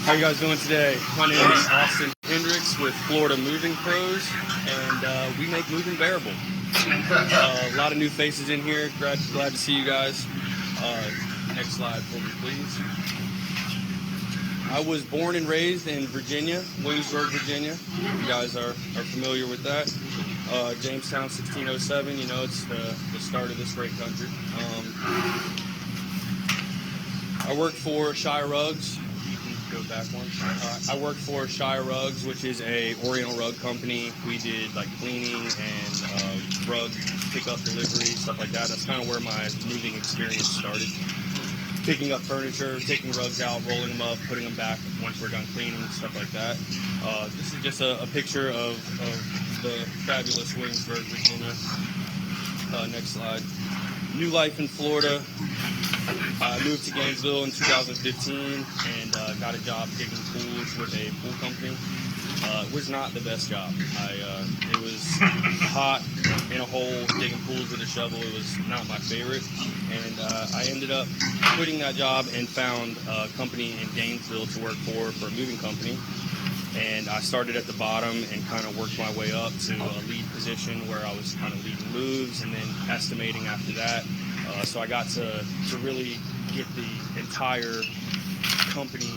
How you guys doing today? My name is Austin Hendricks with Florida Moving Pros, and we make moving bearable. A lot of new faces in here. Glad to see you guys. Next slide for me, please. I was born and raised in Virginia, Williamsburg, Virginia. You guys are familiar with that. Jamestown, 1607. You know, it's the start of this great country. I work for Shire Rugs. Go back one. I work for Shire Rugs, which is a Oriental rug company. We did like cleaning and rug pickup, delivery, stuff like that. That's kind of where my moving experience started. Picking up furniture, taking rugs out, rolling them up, putting them back once we're done cleaning, stuff like that. This is just a picture of the fabulous Williamsburg, Virginia. Next slide. New life in Florida. I moved to Gainesville in 2015 and got a job digging pools with a pool company. It was not the best job. It was hot in a hole, digging pools with a shovel. It was not my favorite. And I ended up quitting that job and found a company in Gainesville to work for a moving company. And I started at the bottom and kind of worked my way up to a lead position where I was kind of leading moves and then estimating after that. So I got to really get the entire company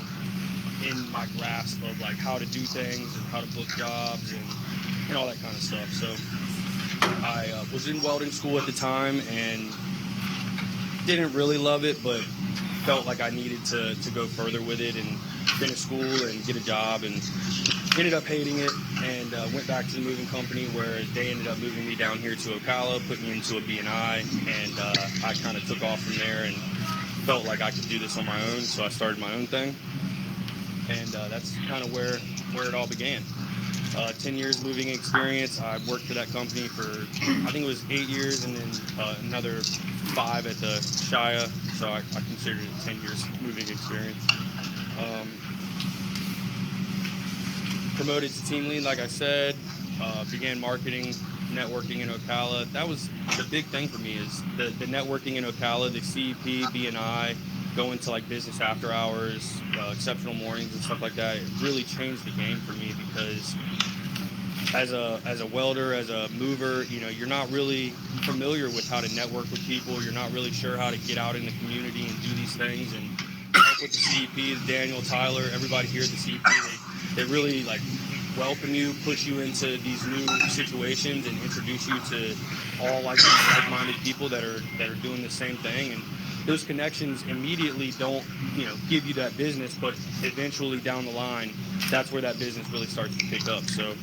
in my grasp of like how to do things and how to book jobs and all that kind of stuff. So I was in welding school at the time and didn't really love it, but felt like I needed to go further with it and finish school and get a job, and ended up hating it and went back to the moving company where they ended up moving me down here to Ocala, put me into a B&I, and I kind of took off from there and felt like I could do this on my own, so I started my own thing, and that's kind of where it all began. 10 years moving experience. I worked for that company for, I think it was 8 years, and then another 5 at the Shire, so I considered it 10 years moving experience. Promoted to team lead, like I said, began marketing, networking in Ocala. That was the big thing for me, is the networking in Ocala, the CEP, B&I, going to like business after hours, exceptional mornings and stuff like that. It really changed the game for me because as a welder, as a mover, you know, you're not really familiar with how to network with people. You're not really sure how to get out in the community and do these things and help with the CEP, Daniel, Tyler, everybody here at the CEP. They really like welcome you, push you into these new situations, and introduce you to all like-minded people that are doing the same thing. And those connections immediately don't, you know, give you that business, but eventually down the line, that's where that business really starts to pick up. So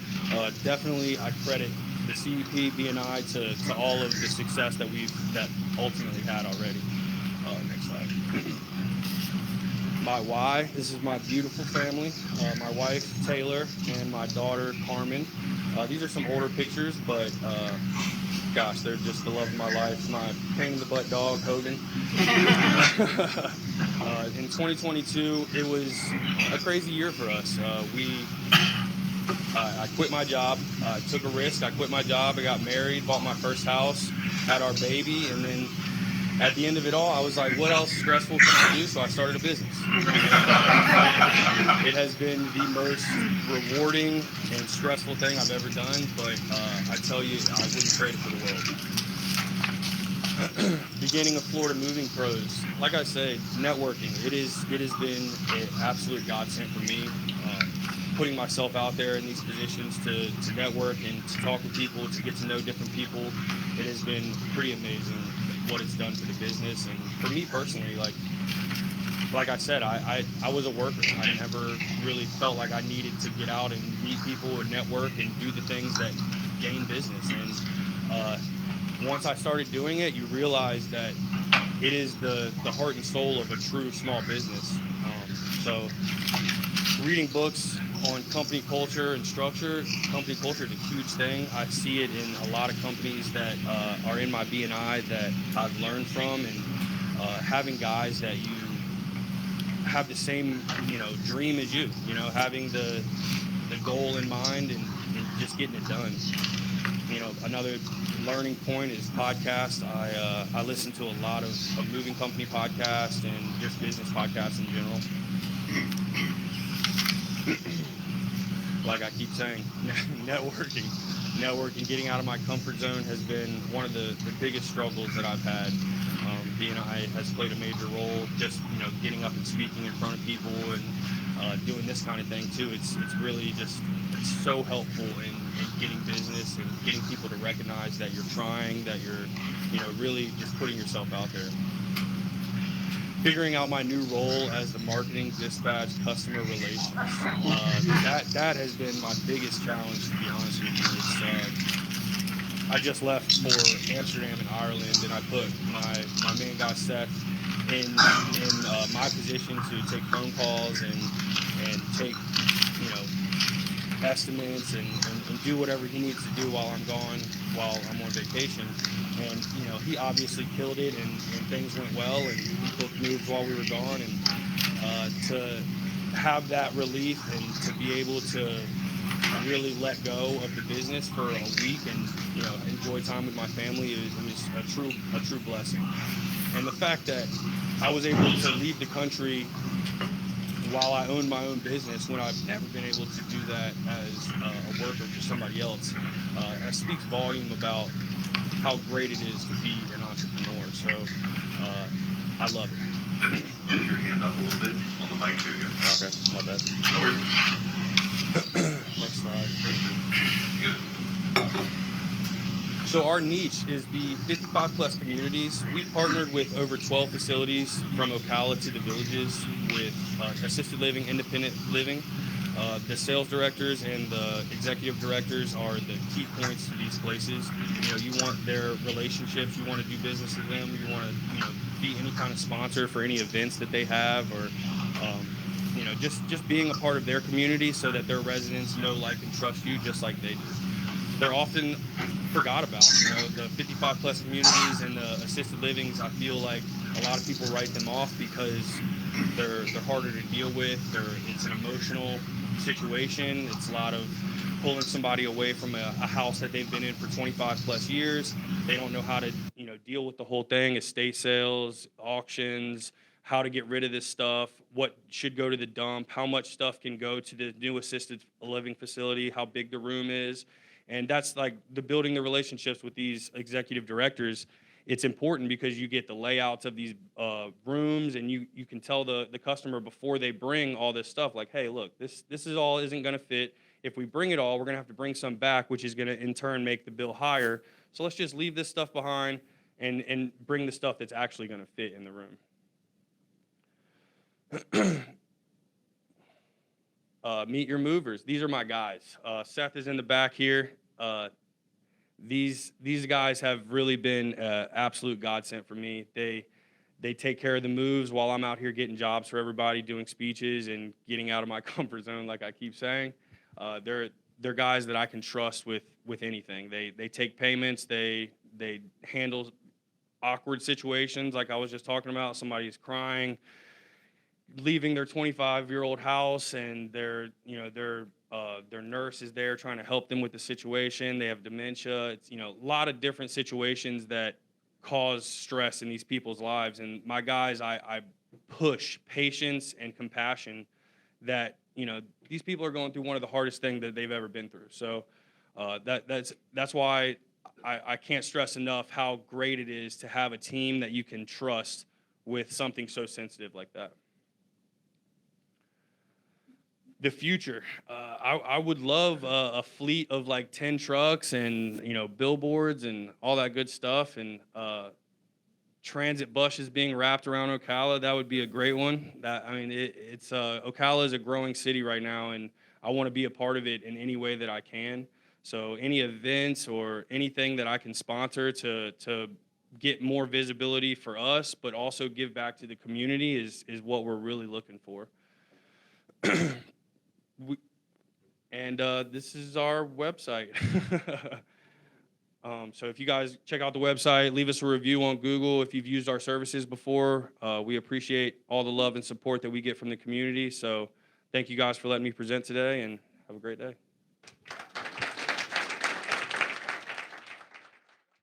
definitely, I credit the CEP, B&I to all of the success that ultimately had already. Next slide. My why. This is my beautiful family. My wife, Taylor, and my daughter, Carmen. These are some older pictures, but gosh, they're just the love of my life. My pain-in-the-butt dog, Hogan. In 2022, it was a crazy year for us. I quit my job. I took a risk. I quit my job. I got married, bought my first house, had our baby, and then at the end of it all, I was like, what else stressful can I do? So I started a business. It has been the most rewarding and stressful thing I've ever done, but I tell you, I wouldn't trade it for the world. Beginning of Florida Moving Pros. Like I say, networking. It has been an absolute godsend for me. Putting myself out there in these positions to network and to talk with people, to get to know different people. It has been pretty amazing what it's done for the business, and for me personally, like I said, I was a worker. I never really felt like I needed to get out and meet people and network and do the things that gain business. And once I started doing it, you realize that it is the heart and soul of a true small business. So reading books on company culture and structure. Company culture is a huge thing. I see it in a lot of companies that are in my B&I that I've learned from, and having guys that you have the same, you know, dream as you, having the goal in mind and just getting it done. You know, another learning point is podcasts. I listen to a lot of moving company podcasts and just business podcasts in general. like I keep saying, networking, getting out of my comfort zone has been one of the biggest struggles that I've had. BNI has played a major role, just getting up and speaking in front of people and doing this kind of thing too. It's really just it's so helpful in getting business and getting people to recognize that you're trying, that you're really just putting yourself out there. Figuring out my new role as the marketing dispatch customer relations. That has been my biggest challenge, to be honest with you. I just left for Amsterdam and Ireland, and I put my main guy Seth in my position to take phone calls and take estimates and do whatever he needs to do while I'm gone, while I'm on vacation. And he obviously killed it, and things went well, and he booked moves while we were gone. And to have that relief and to be able to really let go of the business for a week and enjoy time with my family, it was a true blessing. And the fact that I was able to leave the country while I own my own business when I've never been able to do that as a worker for somebody else, that speaks volume about how great it is to be an entrepreneur. So I love it. Lift your hand up a little bit on the mic too. Okay, my bad. Next slide. Good. So our niche is the 55 plus communities. We've partnered with over 12 facilities from Ocala to the villages with assisted living, independent living. The sales directors and the executive directors are the key points to these places. You want their relationships, you want to do business with them, you want to be any kind of sponsor for any events that they have, or just being a part of their community so that their residents know, like, and trust you just like they do. They're often forgot about. The 55 plus communities and the assisted livings, I feel like a lot of people write them off because they're harder to deal with. It's an emotional situation. It's a lot of pulling somebody away from a house that they've been in for 25 plus years. They don't know how to deal with the whole thing, estate sales, auctions, how to get rid of this stuff, what should go to the dump, how much stuff can go to the new assisted living facility, how big the room is. And that's like the building the relationships with these executive directors. It's important because you get the layouts of these rooms, and you can tell the customer before they bring all this stuff, like, hey, look, this is all isn't going to fit. If we bring it all, we're going to have to bring some back, which is going to in turn make the bill higher. So let's just leave this stuff behind and bring the stuff that's actually going to fit in the room. Meet your movers. These are my guys. Seth is in the back here. These guys have really been absolute godsend for me. They take care of the moves while I'm out here getting jobs for everybody, doing speeches and getting out of my comfort zone, like I keep saying. They're guys that I can trust with anything. They take payments. They handle awkward situations, like I was just talking about. Somebody's crying, leaving their 25-year-old house, and their nurse is there trying to help them with the situation. They have dementia. It's a lot of different situations that cause stress in these people's lives. And my guys, I push patience and compassion that these people are going through one of the hardest things that they've ever been through. So that's why I can't stress enough how great it is to have a team that you can trust with something so sensitive like that. The future, I would love a fleet of like 10 trucks and billboards and all that good stuff, and transit buses being wrapped around Ocala. That would be a great one. It's Ocala is a growing city right now, and I want to be a part of it in any way that I can. So any events or anything that I can sponsor to get more visibility for us, but also give back to the community is what we're really looking for. This is our website. So if you guys check out the website, leave us a review on Google if you've used our services before. We appreciate all the love and support that we get from the community. So thank you guys for letting me present today, and have a great day.